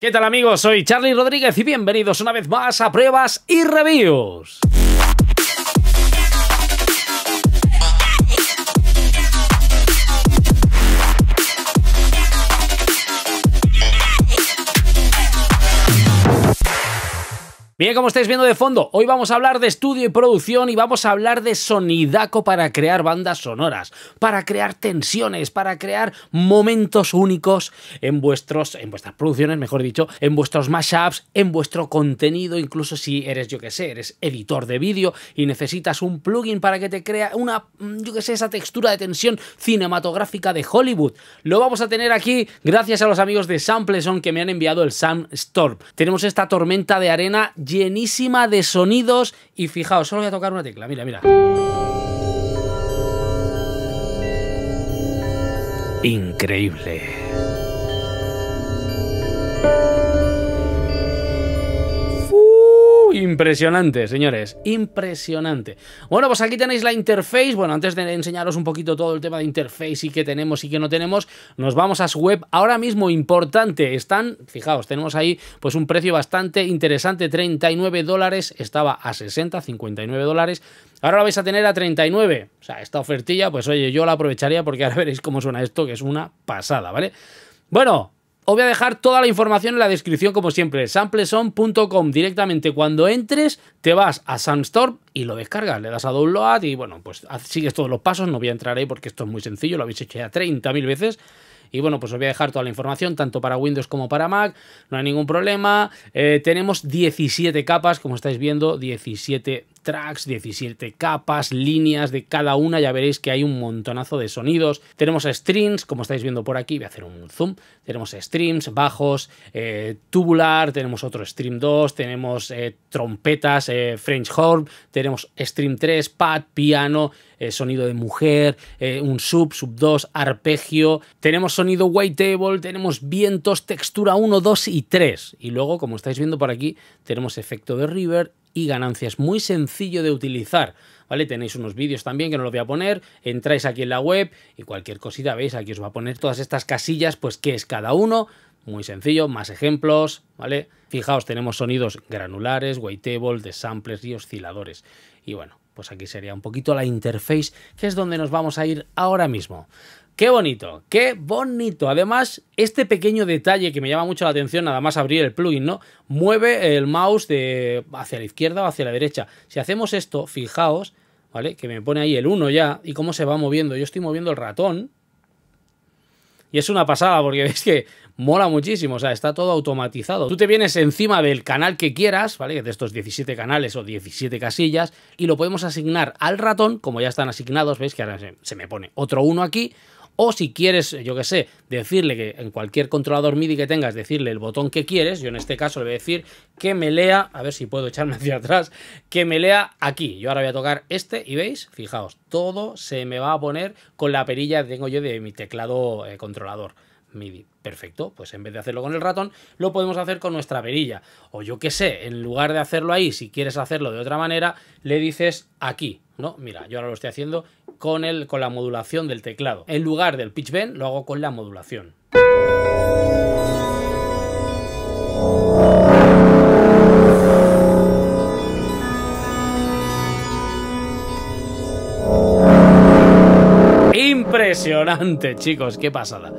¿Qué tal amigos? Soy Charlie Rodríguez y bienvenidos una vez más a Pruebas y Reviews. Bien, como estáis viendo de fondo, hoy vamos a hablar de estudio y producción y vamos a hablar de sonidaco para crear bandas sonoras, para crear tensiones, para crear momentos únicos en vuestras producciones, mejor dicho, en vuestros mashups, en vuestro contenido, incluso si eres, yo que sé, eres editor de vídeo y necesitas un plugin para que te crea una, yo que sé, esa textura de tensión cinematográfica de Hollywood. Lo vamos a tener aquí gracias a los amigos de Sampleson que me han enviado el Soundstorm. Tenemos esta tormenta de arena llenísima de sonidos y fijaos, solo voy a tocar una tecla, mira, mira. Increíble. Impresionante, señores, impresionante. Bueno, pues aquí tenéis la interface. Bueno, antes de enseñaros un poquito todo el tema de interface y qué tenemos y qué no tenemos, nos vamos a su web. Ahora mismo, importante, están, fijaos, tenemos ahí pues un precio bastante interesante, $39, estaba a 60, $59. Ahora lo vais a tener a 39. O sea, esta ofertilla, pues oye, yo la aprovecharía porque ahora veréis cómo suena esto, que es una pasada, ¿vale? Bueno, os voy a dejar toda la información en la descripción como siempre, sampleson.com. Directamente cuando entres te vas a Soundstorm y lo descargas, le das a download y bueno, pues sigues todos los pasos. No voy a entrar ahí porque esto es muy sencillo, lo habéis hecho ya 30.000 veces. Y bueno, pues os voy a dejar toda la información, tanto para Windows como para Mac, no hay ningún problema. Tenemos 17 capas, como estáis viendo, 17 tracks, 17 capas, líneas de cada una, ya veréis que hay un montonazo de sonidos. Tenemos streams, como estáis viendo por aquí, voy a hacer un zoom, tenemos streams, bajos, tubular, tenemos otro stream 2, tenemos trompetas, French horn, tenemos stream 3, pad, piano, sonido de mujer, un sub 2, arpegio, tenemos sonido wavetable, tenemos vientos, textura 1, 2 y 3. Y luego, como estáis viendo por aquí, tenemos efecto de reverb y ganancias. Muy sencillo de utilizar, ¿vale? Tenéis unos vídeos también que no los voy a poner, entráis aquí en la web y cualquier cosita, veis, aquí os va a poner todas estas casillas, pues qué es cada uno. Muy sencillo, más ejemplos, ¿vale? Fijaos, tenemos sonidos granulares, wavetable, de samplers y osciladores. Y bueno, pues aquí sería un poquito la interface, que es donde nos vamos a ir ahora mismo. ¡Qué bonito! ¡Qué bonito! Además, este pequeño detalle que me llama mucho la atención, nada más abrir el plugin, ¿no? Mueve el mouse hacia la izquierda o hacia la derecha. Si hacemos esto, fijaos, ¿vale? Que me pone ahí el 1 ya, y cómo se va moviendo. Yo estoy moviendo el ratón. Y es una pasada, porque veis que mola muchísimo, o sea, está todo automatizado. Tú te vienes encima del canal que quieras, ¿vale? De estos 17 canales o 17 casillas, y lo podemos asignar al ratón, como ya están asignados, veis que ahora se me pone otro 1 aquí. O si quieres, yo que sé, decirle que en cualquier controlador MIDI que tengas, decirle el botón que quieres, yo en este caso le voy a decir que me lea, a ver si puedo echarme hacia atrás, que me lea aquí. Yo ahora voy a tocar este y veis, fijaos, todo se me va a poner con la perilla que tengo yo de mi teclado controlador MIDI. Perfecto, pues en vez de hacerlo con el ratón, lo podemos hacer con nuestra perilla. O yo que sé, en lugar de hacerlo ahí, si quieres hacerlo de otra manera, le dices aquí, ¿no? Mira, yo ahora lo estoy haciendo con la modulación del teclado. En lugar del pitch bend, lo hago con la modulación. Impresionante, chicos, qué pasada.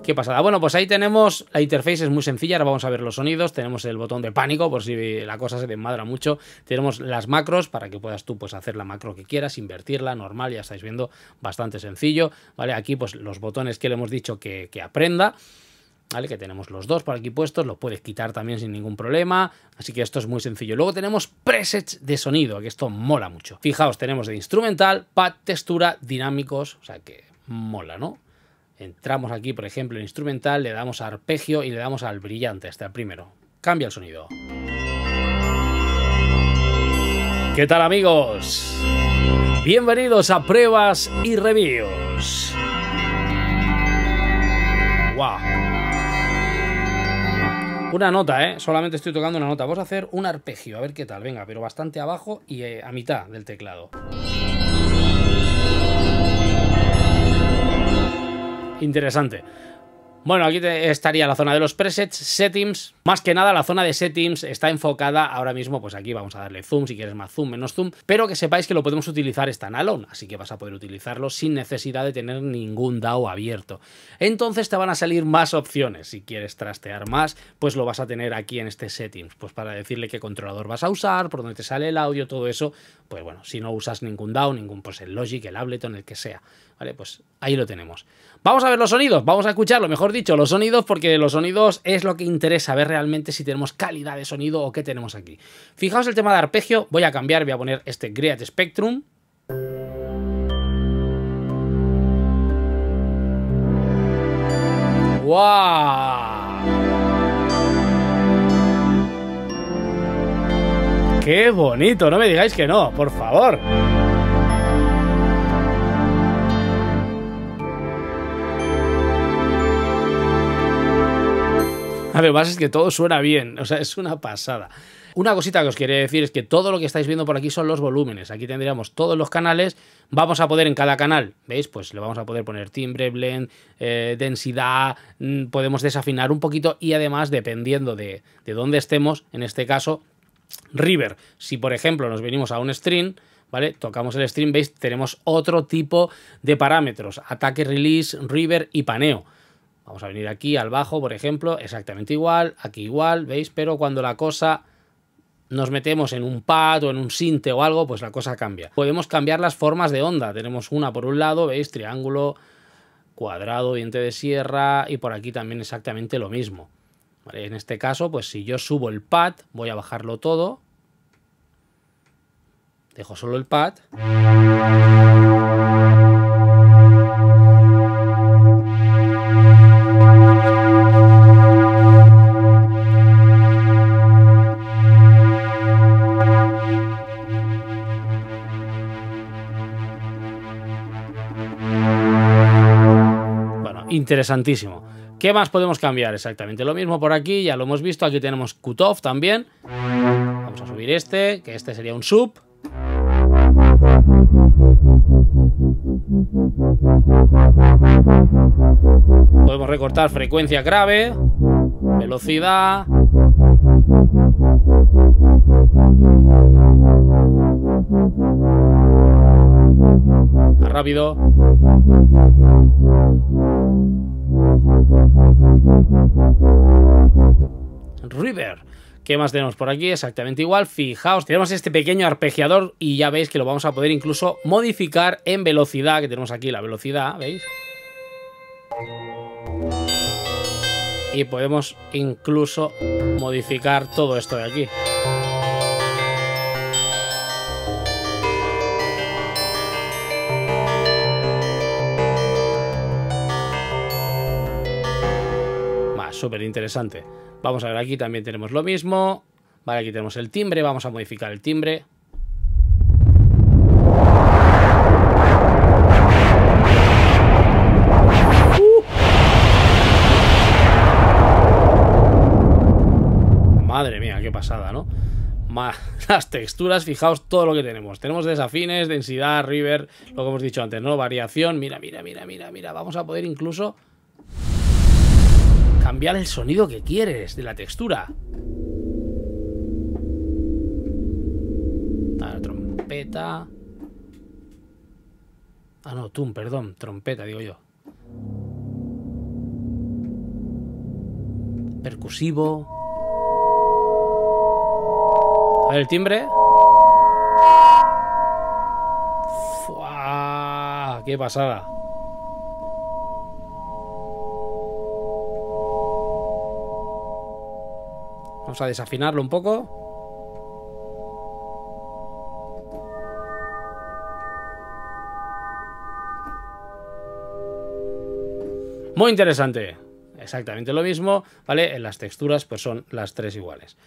¿Qué pasada? Bueno, pues ahí tenemos, la interface es muy sencilla, ahora vamos a ver los sonidos, tenemos el botón de pánico por si la cosa se desmadra mucho, tenemos las macros para que puedas tú pues hacer la macro que quieras, invertirla, normal, ya estáis viendo, bastante sencillo, ¿vale? Aquí pues los botones que le hemos dicho que aprenda, ¿vale? Que tenemos los dos por aquí puestos, los puedes quitar también sin ningún problema, así que esto es muy sencillo. Luego tenemos presets de sonido, que esto mola mucho. Fijaos, tenemos de instrumental, pad, textura, dinámicos, o sea que mola, ¿no? Entramos aquí, por ejemplo, en instrumental, le damos a arpegio y le damos al brillante, hasta el primero. Cambia el sonido. ¿Qué tal, amigos? Bienvenidos a Pruebas y Reviews. ¡Wow! Una nota, ¿eh? Solamente estoy tocando una nota. Vamos a hacer un arpegio, a ver qué tal. Venga, pero bastante abajo y a mitad del teclado. Interesante. Bueno, aquí estaría la zona de los presets, settings. Más que nada la zona de settings está enfocada ahora mismo, pues aquí vamos a darle zoom, si quieres más zoom, menos zoom, pero que sepáis que lo podemos utilizar standalone, así que vas a poder utilizarlo sin necesidad de tener ningún DAO abierto. Entonces te van a salir más opciones. Si quieres trastear más, pues lo vas a tener aquí en este settings, pues para decirle qué controlador vas a usar, por dónde te sale el audio, todo eso. Pues bueno, si no usas ningún DAO, pues el Logic, el Ableton, el que sea, ¿vale? Pues ahí lo tenemos. Vamos a ver los sonidos, vamos a escucharlo, mejor dicho, los sonidos, porque los sonidos es lo que interesa, ver realmente si tenemos calidad de sonido o qué tenemos aquí. Fijaos el tema de arpegio, voy a cambiar, voy a poner este Great Spectrum. ¡Wow! ¡Qué bonito! No me digáis que no, por favor. Además es que todo suena bien, o sea, es una pasada. Una cosita que os quería decir es que todo lo que estáis viendo por aquí son los volúmenes. Aquí tendríamos todos los canales. Vamos a poder en cada canal, ¿veis? Pues le vamos a poder poner timbre, blend, densidad, podemos desafinar un poquito y además, dependiendo de dónde estemos, en este caso, reverb. Si, por ejemplo, nos venimos a un stream, ¿vale? Tocamos el stream, ¿veis? Tenemos otro tipo de parámetros. Ataque, release, reverb y paneo. Vamos a venir aquí al bajo, por ejemplo, exactamente igual, aquí igual, ¿veis? Pero cuando la cosa nos metemos en un pad o en un sinte o algo, pues la cosa cambia. Podemos cambiar las formas de onda. Tenemos una por un lado, ¿veis? Triángulo, cuadrado, diente de sierra y por aquí también exactamente lo mismo. ¿Vale? En este caso, pues si yo subo el pad, voy a bajarlo todo. Dejo solo el pad. Interesantísimo. ¿Qué más podemos cambiar? Exactamente lo mismo por aquí, ya lo hemos visto. Aquí tenemos cutoff también. Vamos a subir este, que este sería un sub. Podemos recortar frecuencia grave, velocidad. Más rápido. Reverb. ¿Qué más tenemos por aquí? Exactamente igual. Fijaos, tenemos este pequeño arpegiador y ya veis que lo vamos a poder incluso modificar en velocidad, que tenemos aquí la velocidad, ¿veis? Y podemos incluso modificar todo esto de aquí. Súper interesante. Vamos a ver, aquí también tenemos lo mismo. Vale, aquí tenemos el timbre. Vamos a modificar el timbre. Madre mía, qué pasada, ¿no? Las texturas, fijaos todo lo que tenemos. Tenemos desafines, densidad, reverb, lo que hemos dicho antes, ¿no? Variación. Mira, mira, mira, mira, mira. Vamos a poder incluso cambiar el sonido que quieres de la textura. La trompeta. Ah, no, perdón, trompeta, digo yo. Percusivo. A ver el timbre. ¡Fua! ¡Qué pasada! Vamos a desafinarlo un poco. Muy interesante. Exactamente lo mismo, ¿vale? En las texturas pues son las tres iguales.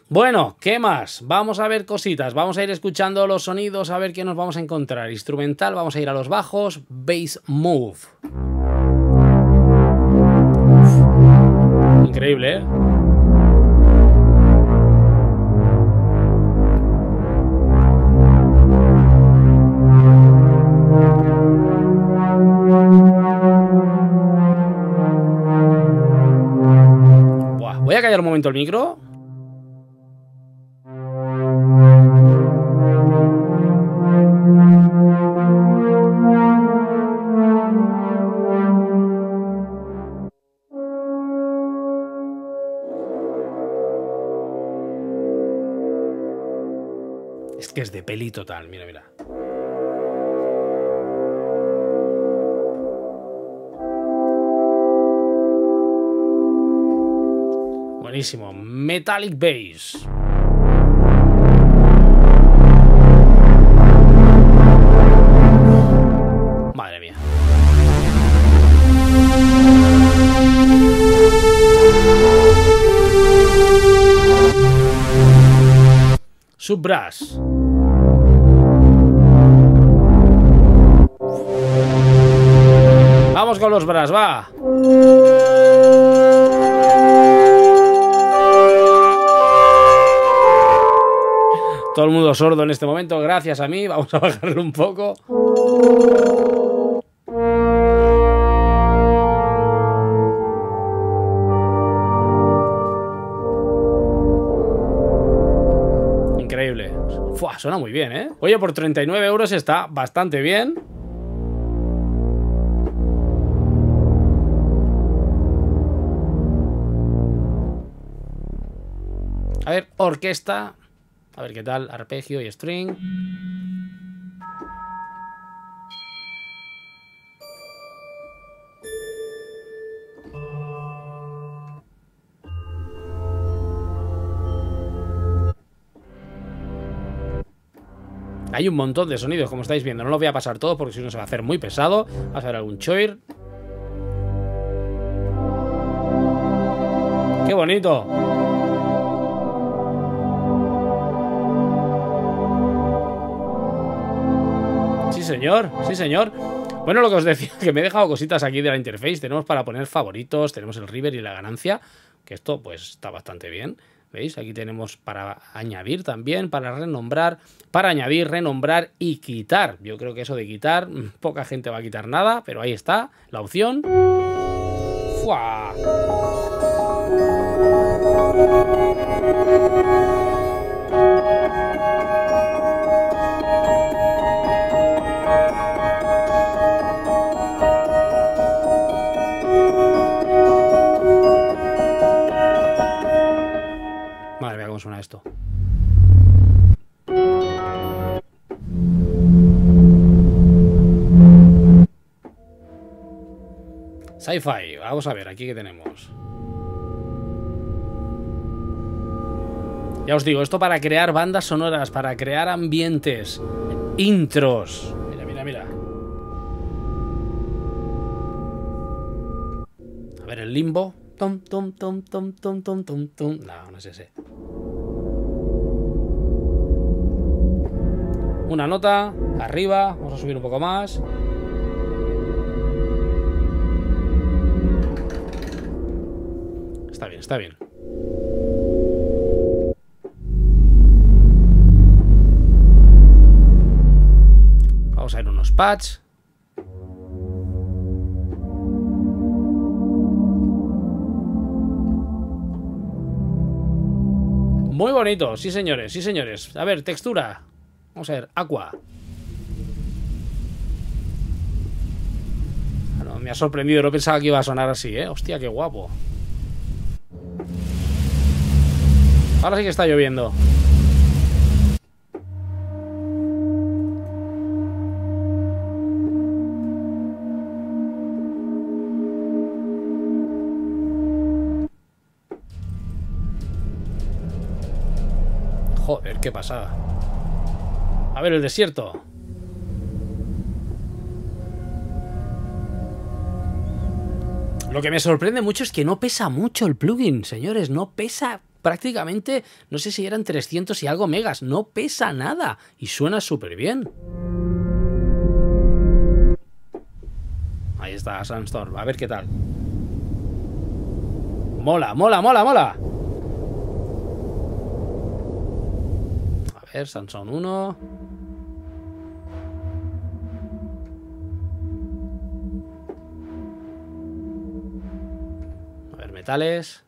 Bueno, ¿qué más? Vamos a ver cositas. Vamos a ir escuchando los sonidos, a ver qué nos vamos a encontrar. Instrumental, vamos a ir a los bajos. Bass Move. Increíble, ¿eh? momento el micro. Es que es de peli total, mira, mira. Buenísimo. Metallic Bass. Madre mía. Subbrass. Vamos con los brass, va. Todo el mundo sordo en este momento, gracias a mí. Vamos a bajarlo un poco. Increíble. Fua, suena muy bien, ¿eh? Oye, por 39 euros está bastante bien. A ver, orquesta. A ver qué tal, arpegio y string. Hay un montón de sonidos, como estáis viendo. No lo voy a pasar todo porque si no se va a hacer muy pesado. Vamos a ver algún choir. ¡Qué bonito! Sí, señor. Sí, señor. Bueno, lo que os decía, que me he dejado cositas aquí de la interface. Tenemos para poner favoritos, tenemos el river y la ganancia, que esto pues está bastante bien. ¿Veis? Aquí tenemos para añadir también, para renombrar, para añadir, renombrar y quitar. Yo creo que eso de quitar, poca gente va a quitar nada, pero ahí está la opción. ¡Fua! Madre mía, cómo suena esto. Sci-fi, vamos a ver, aquí que tenemos. Ya os digo, esto para crear bandas sonoras, para crear ambientes, intros. Mira, mira, mira. A ver, el limbo. Tom, tom, tom, tom, tom, tom, tom, tom. No, no es ese. Una nota, arriba, vamos a subir un poco más. Está bien, está bien. Vamos a ver unos pads. Muy bonito, sí señores, sí señores. A ver, textura. Vamos a ver, aqua. Bueno, me ha sorprendido, no pensaba que iba a sonar así, ¿eh? Hostia, qué guapo. Ahora sí que está lloviendo. Joder, qué pasada. A ver, el desierto. Lo que me sorprende mucho es que no pesa mucho el plugin, señores. No pesa prácticamente, no sé si eran 300 y algo megas. No pesa nada. Y suena súper bien. Ahí está, Sandstorm. A ver qué tal. Mola, mola, mola, mola. A ver, Sanson 1. A ver, metales.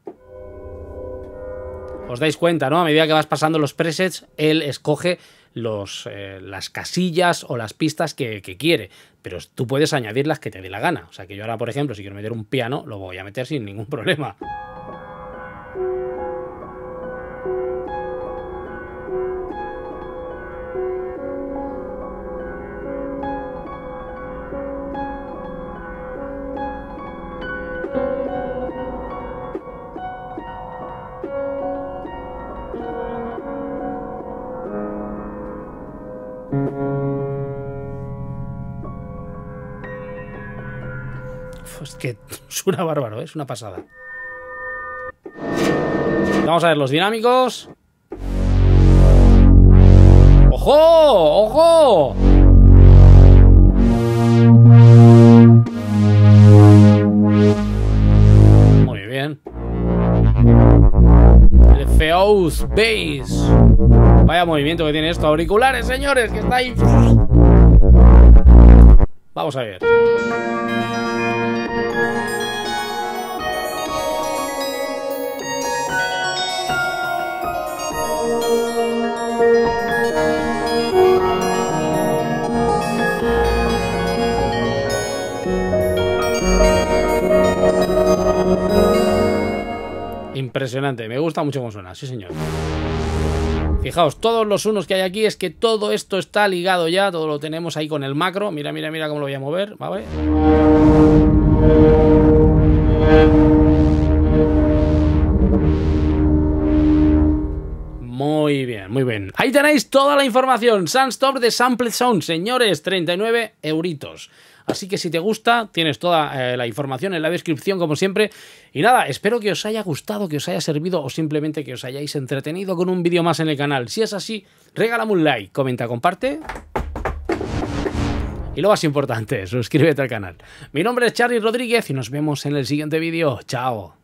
Os dais cuenta, ¿no? A medida que vas pasando los presets, él escoge las casillas o las pistas que quiere, pero tú puedes añadir las que te dé la gana. O sea que yo ahora, por ejemplo, si quiero meter un piano, lo voy a meter sin ningún problema. Es que suena bárbaro, ¿eh? Es una pasada. Vamos a ver los dinámicos. ¡Ojo! ¡Ojo! Muy bien. El Feouz Bass. Vaya movimiento que tiene esto. Auriculares, señores, que está ahí. Vamos a ver. Impresionante, me gusta mucho cómo suena, sí señor. Fijaos, todos los unos que hay aquí es que todo esto está ligado ya, todo lo tenemos ahí con el macro. Mira, mira, mira cómo lo voy a mover, ¿vale? Muy bien, muy bien. Ahí tenéis toda la información. Soundstop de Sampled Sound, señores, 39 euritos. Así que si te gusta, tienes toda la información en la descripción, como siempre. Y nada, espero que os haya gustado, que os haya servido o simplemente que os hayáis entretenido con un vídeo más en el canal. Si es así, regálame un like, comenta, comparte. Y lo más importante, suscríbete al canal. Mi nombre es Charly Rodríguez y nos vemos en el siguiente vídeo. Chao.